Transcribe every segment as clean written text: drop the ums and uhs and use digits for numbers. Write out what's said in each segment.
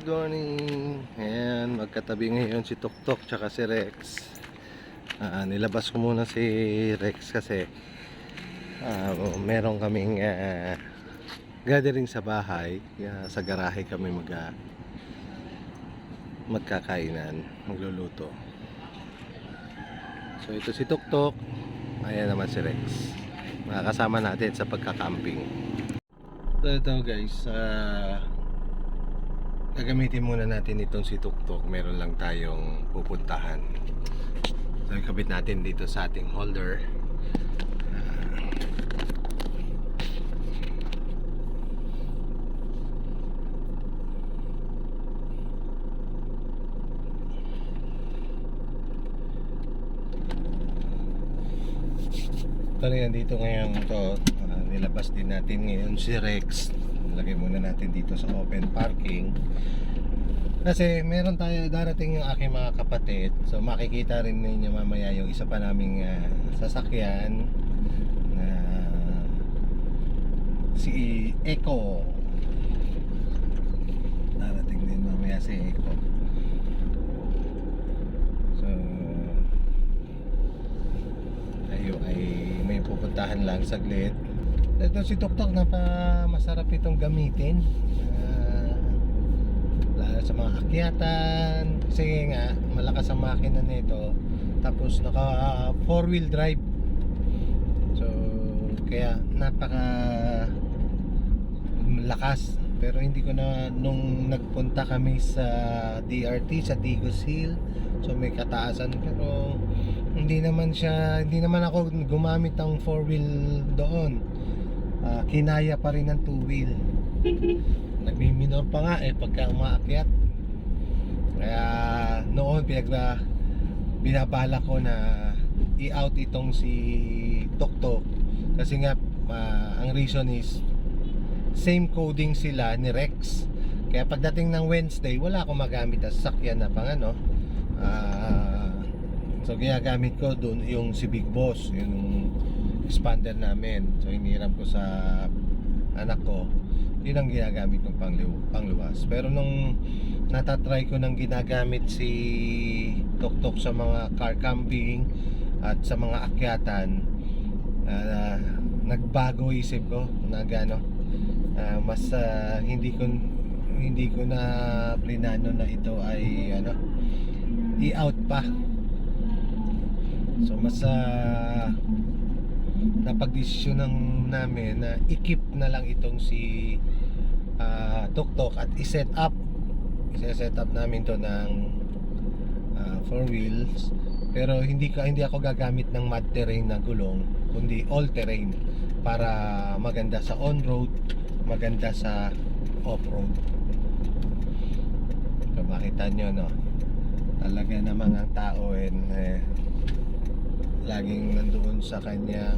good morning. Ayan, magkatabi ngayon si Tuktok tsaka si Rex. Nilabas ko muna si Rex kasi meron kaming gathering sa bahay. Sa garahe kami magkakainan, magluluto. So ito si Tuktok, ayan naman si Rex. Makakasama natin sa pagkakamping. So ito guys, gagamitin muna natin itong si Tuktok. Meron lang tayong pupuntahan. So ikabit natin dito sa ating holder. Ito na yan dito ngayon. Ito, nilabas din natin ngayon si Rex. Lagay muna natin dito sa open parking kasi meron tayo darating yung aking mga kapatid, so makikita rin ninyo mamaya yung isa pa naming sasakyan na si Echo. Darating din mamaya si Echo. So tayo ay may pupuntahan lang saglit. Ito si Tuktok na masarap itong gamitin, lalo sa mga akyatan kasi nga malakas ang makina nito, tapos naka 4-wheel drive, so kaya napaka lakas. Pero hindi ko na, nung nagpunta kami sa DRT sa Digos Hill, so may kataasan, pero hindi naman ako gumamit ng 4-wheel doon. Kinaya pa rin ng 2-wheel. Nagmi-minor pa nga pagka umaakyat. Kaya noon binabala ko na i-out itong si Tuktok kasi nga ang reason is same coding sila ni Rex. Kaya pagdating ng Wednesday wala akong magamit na sasakyan na pang ano. So ginagamit ko doon yung si Big Boss, yung expander namin. So hiniram ko sa anak ko, yun ang ginagamit kong pangluwas. Pero nung natatry ko nang ginagamit si Tuktok sa mga car camping at sa mga akyatan, nagbago isip ko na mas hindi ko na plinano na ito ay i-out pa. So mas napagdesisyonan namin na i-keep na lang itong si Tuktok at i-set up namin to ng 4 wheels. Pero hindi ako gagamit ng mud terrain na gulong, kundi all terrain para maganda sa on-road, maganda sa off-road. So makita nyo, no, talaga namang ang tao laging nandoon sa kanyang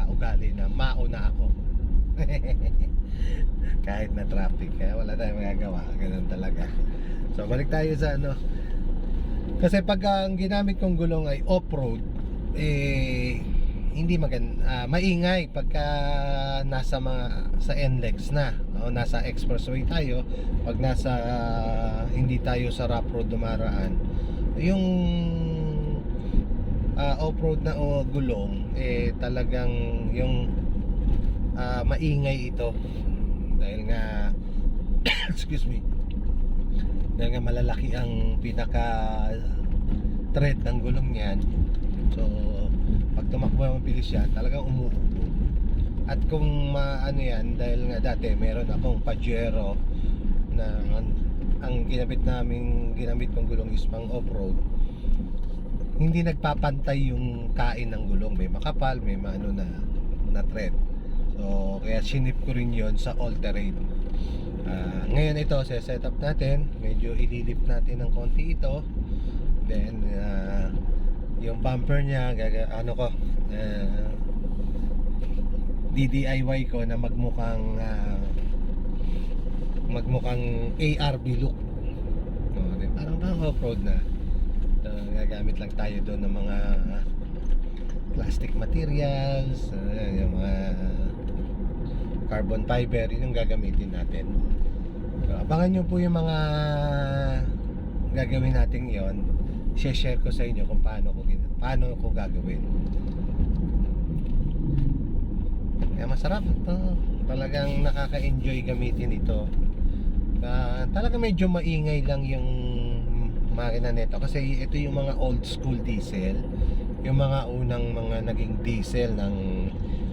ugali na mauna ako. Kahit na traffic, kaya wala tayong magagawa, ganun talaga. So balik tayo sa kasi pag ang ginamit kong gulong ay off-road, hindi maingay pagka sa NLEX na, nasa expressway tayo. Pag hindi tayo sa rough road dumaraan, yung off-road na gulong talagang yung maingay ito dahil nga excuse me, dahil nga malalaki ang pinaka tread ng gulong niyan. So pag tumakbo mabilis yan, talagang umuubo. At kung yan, dahil nga dati meron akong Pajero na ang ginamit kong gulong is pang off-road, hindi nagpapantay yung kain ng gulong, may makapal, may na thread. So kaya sinip ko rin yon sa all terrain. Ngayon ito set up natin, medyo ililip natin ng konti ito. Then yung bumper niya DIY ko na magmukhang ARB look. Parang off-road na. Gagamit lang tayo doon ng mga plastic materials, yung mga carbon fiber, yun yung gagamitin natin. So, abangan nyo po yung mga gagawin natin yon. Share ko sa inyo kung paano ko gagawin. Kaya masarap ito. Talagang nakaka-enjoy gamitin ito. Talaga medyo maingay lang yung makina nito kasi ito yung mga old school diesel, yung mga unang mga naging diesel ng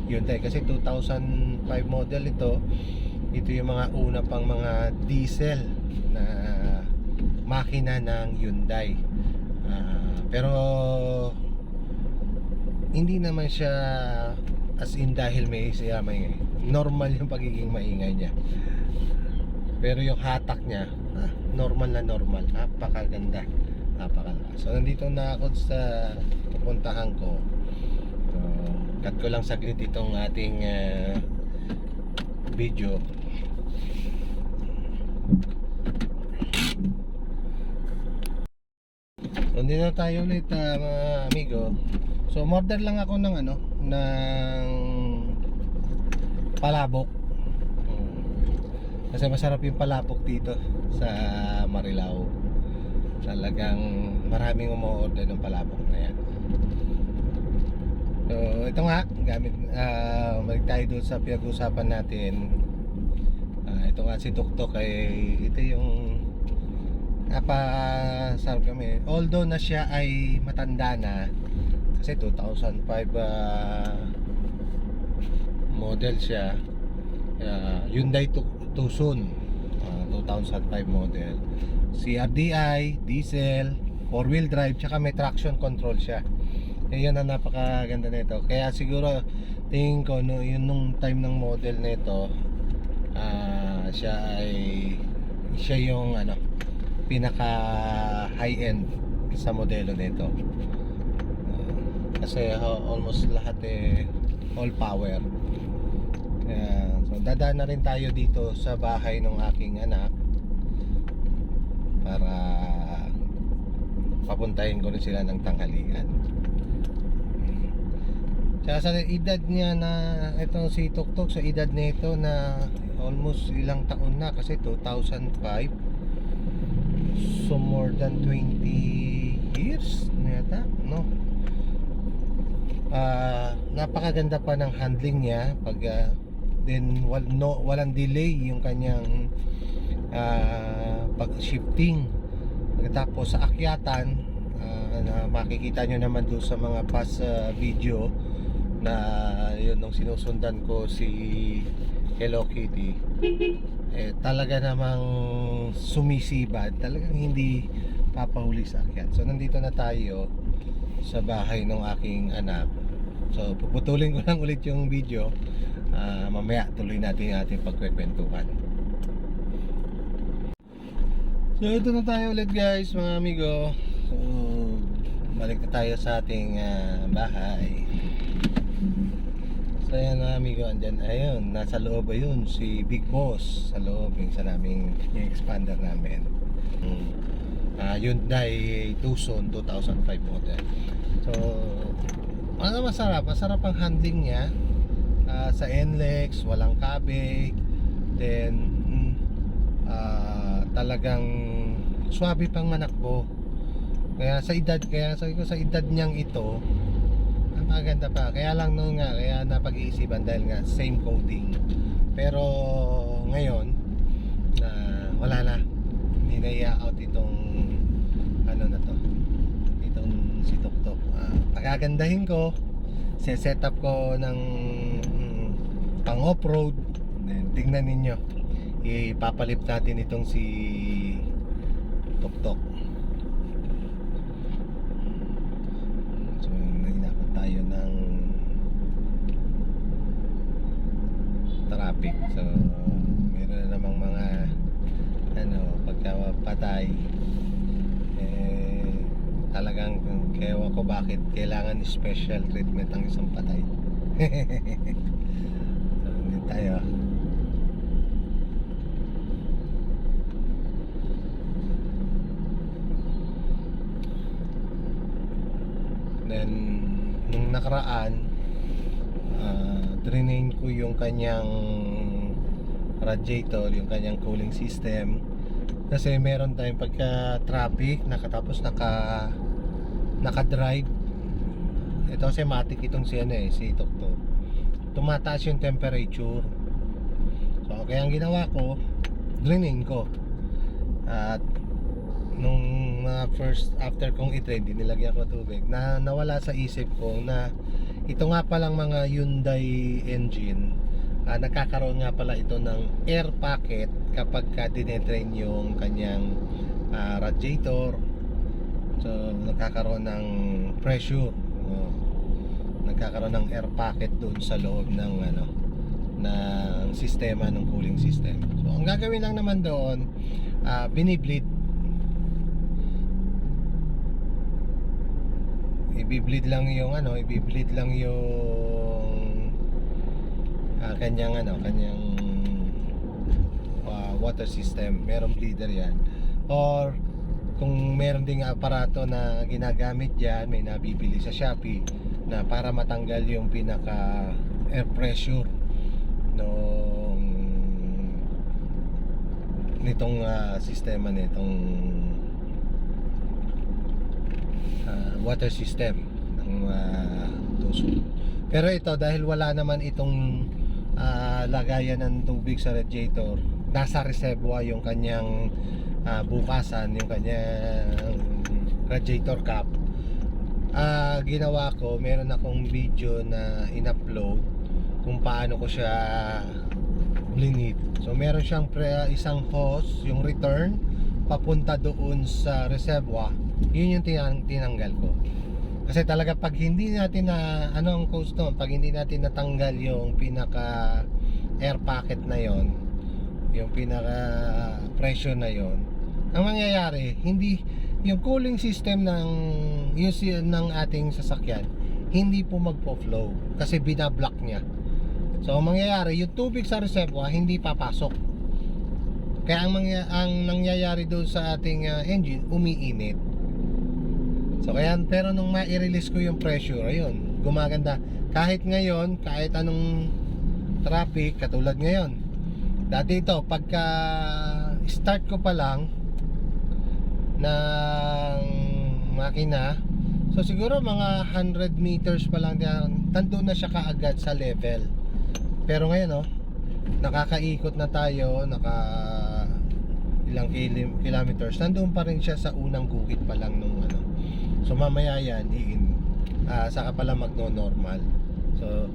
Hyundai kasi 2005 model ito. Ito yung mga una pang mga diesel na makina ng Hyundai. Pero hindi naman siya as in dahil may maingay. Normal yung pagiging maingay niya. Pero yung hatak niya, normal na normal. Napakaganda. Napakalakas. So nandito na ako sa pupuntahan ko. So, cut ko lang saglit itong ating video. So nandito na tayo ulit mga amigo. So order lang ako ng ng palabok. Kasi masarap yung palabok dito sa Marilao. Talagang maraming umu-order ng palabok na yan. So ito nga, balik tayo doon sa pinag-usapan natin. Ito nga si Tuktok ay ito yung napasarap kami. Although na siya ay matanda na kasi 2005 model siya. Hyundai Tucson 2005 model, CRDI, diesel, 4-wheel drive, tsaka may traction control siya. Yun ang napakaganda nito. Kaya siguro tingin ko yun nung time ng model nito, siya yung pinaka high end sa modelo nito. Kasi almost lahat all power. So dadaan na rin tayo dito sa bahay ng aking anak para papuntahin ko rin sila ng tanghalian. Tsaka sa edad niya na itong si Tuktok, sa edad nito na almost ilang taon na kasi 2005, so more than 20 years na yata, no? Napakaganda pa ng handling niya pag then walang delay yung kanyang pag-shifting. Pagkatapos sa akyatan, na makikita nyo naman doon sa mga past video na yun nung sinusundan ko si Hello Kitty, talaga namang sumisibad, talagang hindi papahuli sa akyat. So nandito na tayo sa bahay ng aking anak. So puputulin ko lang ulit yung video. Mamaya tuloy natin yung ating pagkwekwentuhan. So ito na tayo ulit guys mga amigo. So balik na tayo sa ating bahay. So ayan mga amigo, andyan, ayun, nasa loob ayun si Big Boss sa loob yung sa naming yung expander namin. Hyundai Tucson 2005 model. So masarap ang handling niya. Sa NLEX, walang kabig. Then talagang swabe pang manakbo. Kaya sabi ko sa edad niyang ito, napakaganda pa. Kaya lang kaya napag-iisipan dahil nga same coating. Pero ngayon wala na. Hindi na i-out itong na to. Itong si Tuktok. Pagagandahin ko, set up ko ng pang off-road. Tingnan ninyo, ipapalit natin itong si Tuktok. So nahinapan tayo ng traffic. So meron na namang mga pagkapatay, talagang kewa ko bakit kailangan special treatment ang isang patay. So hindi tayo. Then nung nakaraan, trinain ko yung kanyang radiator, yung kanyang cooling system. Kasi meron tayong pagka traffic, naka-drive. Ito kasi matik itong si ano si Tuktok. Tumataas yung temperature. So kaya ang ginawa ko, drainin ko. At nung mga after kong i-trade, nilagyan ko tubig, na nawala sa isip ko na ito nga palang mga Hyundai engine, nagkakaroon nga pala ito ng air pocket kapag ka dinetrain yung kanyang radiator. So nagkakaroon ng pressure, nagkakaroon ng air pocket doon sa loob ng ng sistema ng cooling system. So ang gagawin lang naman doon, binibleed, i-bleed lang yung kanyang water system. Merong bleeder yan, or kung meron ding aparato na ginagamit dyan, may nabibili sa Shopee na para matanggal yung pinaka air pressure nitong sistema nitong water system ng tuso. Pero ito, dahil wala naman itong lagayan ng tubig sa radiator, nasa reservoir yung kanyang bukasan, yung kanyang radiator cap. Ginawa ko, meron akong video na in-upload kung paano ko siya blinid. So meron siyang isang hose, yung return papunta doon sa reservoir. Yun yung tinanggal ko. Kasi talaga pag hindi natin ang cause doon, pag hindi natin natanggal yung pinaka air pocket na yon, yung pinaka pressure na yon, ang mangyayari, hindi yung cooling system ng ating sasakyan hindi po magpo-flow kasi binablock niya. So ang mangyayari, yung tubig sa reservoir hindi papasok. Kaya ang nangyayari doon sa ating engine, umiinit. So kaya, pero nung ma-release ko yung pressure, ayun, gumaganda. Kahit ngayon, kahit anong traffic, katulad ngayon. Dati ito, pagka start ko pa lang ng makina, so siguro mga 100 meters pa lang diyan, nandun na siya kaagad sa level. Pero ngayon, nakakaikot na tayo, ilang kilometers, nandun pa rin siya sa unang guhit pa lang nung So mamaya yan, saka pala magno-normal. So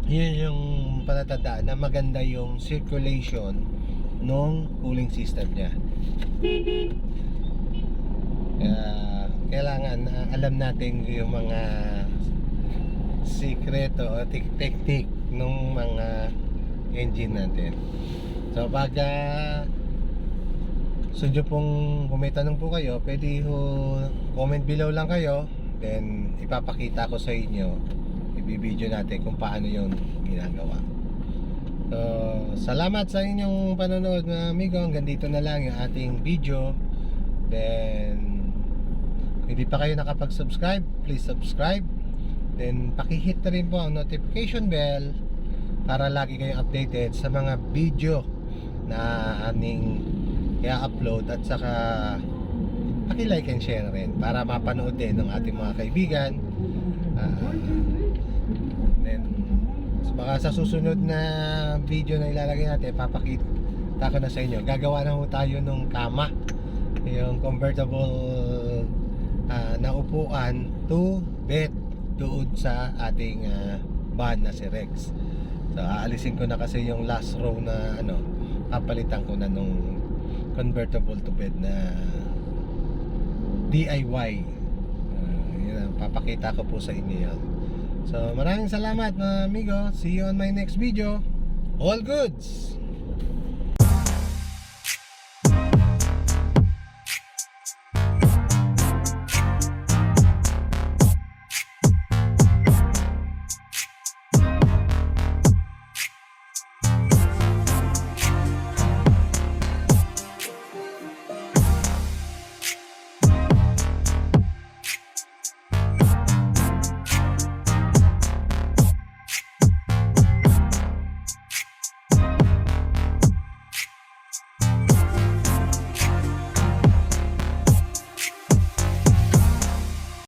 yun yung palatandaan na maganda yung circulation nung cooling system niya. Kaya kailangan alam natin yung mga sikreto o technique nung mga engine natin. So pag nyo pong kung may tanong po kayo, pwede comment below lang kayo, then ipapakita ko sa inyo, ibibideo natin kung paano yung ginagawa. So salamat sa inyong panonood mga amigo. Hanggang dito na lang yung ating video. Then kung hindi pa kayo nakapag-subscribe, please subscribe. Then pakihit na rin po ang notification bell para lagi kayong updated sa mga video na aming i-upload, at saka paki-like and share rin para mapanood din ng ating mga kaibigan. Then baka sa susunod na video na ilalagay natin, papakita ko na sa inyo. Gagawa na ho tayo nung kama, yung convertible na upuan to bed doon sa ating van na si Rex. So aalisin ko na kasi yung last row na papalitan ko na nung convertible to bed na DIY. Yun, papakita ko po sa inyo yan. So maraming salamat mga amigo. See you on my next video. All goods!